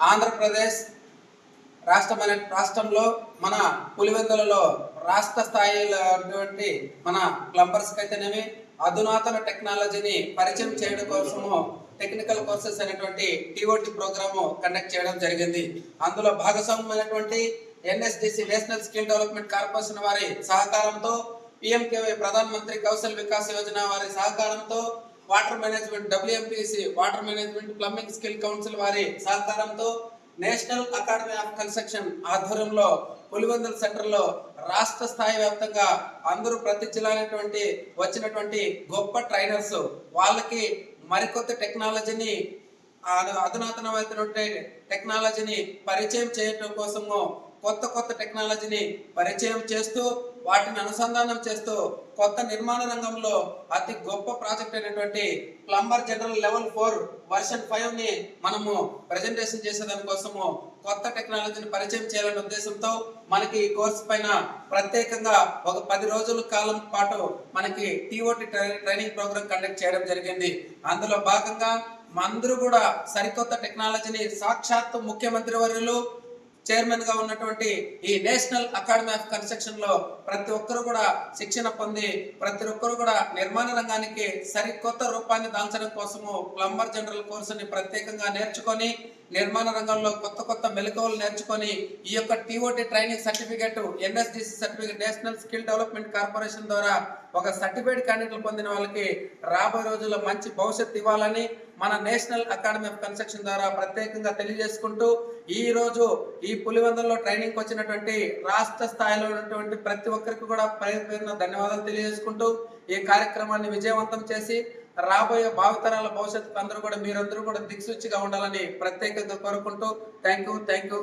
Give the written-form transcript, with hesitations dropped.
ఆంధ్రప్రదేశ్ రాష్ట్రంలో మన పులివెందులలో రాష్ట్ర స్థాయిలో ఉన్నటువంటి మన ప్లంబర్స్కి అయితేనేమి అధునాతన టెక్నాలజీని పరిచయం చేయడం కోసము టెక్నికల్ కోర్సెస్ అనేటువంటి టీఓటీ ప్రోగ్రాము కండక్ట్ చేయడం జరిగింది. అందులో భాగస్వామ్యమైనటువంటి NSDC national skill development corporation వారి సహకారంతో, పిఎంకేవై ప్రధాన మంత్రి కౌశల్ వికాస్ యోజన వారి సహకారంతో, water management WMPC water management plumbing skill council వారి సహకారంతో, నేషనల్ అకాడమీ ఆఫ్ కన్స్ట్రక్షన్ ఆధ్వర్యంలో పులివెందుల సెంటర్లో రాష్ట్ర స్థాయి వ్యాప్తంగా అందరూ ప్రతి జిల్లా వచ్చినటువంటి గొప్ప ట్రైనర్స్ వాళ్ళకి మరికొత్త టెక్నాలజీని అధునాతనమైనటువంటి టెక్నాలజీని పరిచయం చేయడం కోసము కొత్త టెక్నాలజీని పరిచయం చేస్తూ వాటిని అనుసంధానం చేస్తూ కొత్త నిర్మాణ రంగంలో అతి గొప్ప ప్రాజెక్ట్ అయినటువంటి ప్లంబర్ జనరల్ లెవెల్ 4 వర్షన్ 5ని మనము ప్రెజెంటేషన్ చేసేదాని కోసము కొత్త టెక్నాలజీని పరిచయం చేయాలనే ఉద్దేశంతో మనకి ఈ కోర్సు పైన ప్రత్యేకంగా ఒక 10 రోజుల కాలం పాటు మనకి టీఓటీ ట్రైనింగ్ ప్రోగ్రామ్ కండక్ట్ చేయడం జరిగింది. అందులో భాగంగా అందరూ కూడా సరికొత్త టెక్నాలజీని సాక్షాత్తు ముఖ్యమంత్రి వర్యులు చైర్మన్ గా ఉన్నటువంటి ఈ నేషనల్ అకాడమీ ఆఫ్ కన్స్ట్రక్షన్ లో ప్రతి ఒక్కరు కూడా శిక్షణ పొంది ప్రతి ఒక్కరు కూడా నిర్మాణ రంగానికి సరికొత్త రూపాన్ని దాల్చడం కోసము ప్లంబర్ జనరల్ కోర్సుని ప్రత్యేకంగా నేర్చుకొని నిర్మాణ రంగంలో కొత్త మెలకువలు నేర్చుకొని ఈ యొక్క TOT training certificate NSDC certificate national skill development corporation ద్వారా ఒక సర్టిఫికేట్ క్యాండిడేట్లు పొందిన వాళ్ళకి రాబోయే రోజుల్లో మంచి భవిష్యత్తు ఇవ్వాలని మన నేషనల్ అకాడమీ ఆఫ్ కన్స్ట్రక్షన్ ద్వారా ప్రత్యేకంగా తెలియజేసుకుంటూ ఈ రోజు ఈ పులివెందులలో ట్రైనింగ్ వచ్చినటువంటి రాష్ట్ర స్థాయిలో ఉన్నటువంటి ప్రతి ఒక్కరికి కూడా పేరున ధన్యవాదాలు తెలియజేసుకుంటూ ఈ కార్యక్రమాన్ని విజయవంతం చేసి రాబోయే భావితరాల భవిష్యత్తు అందరూ కూడా మీరందరూ కూడా దిక్సూచిగా ఉండాలని ప్రత్యేకంగా కోరుకుంటూ థ్యాంక్ యూ.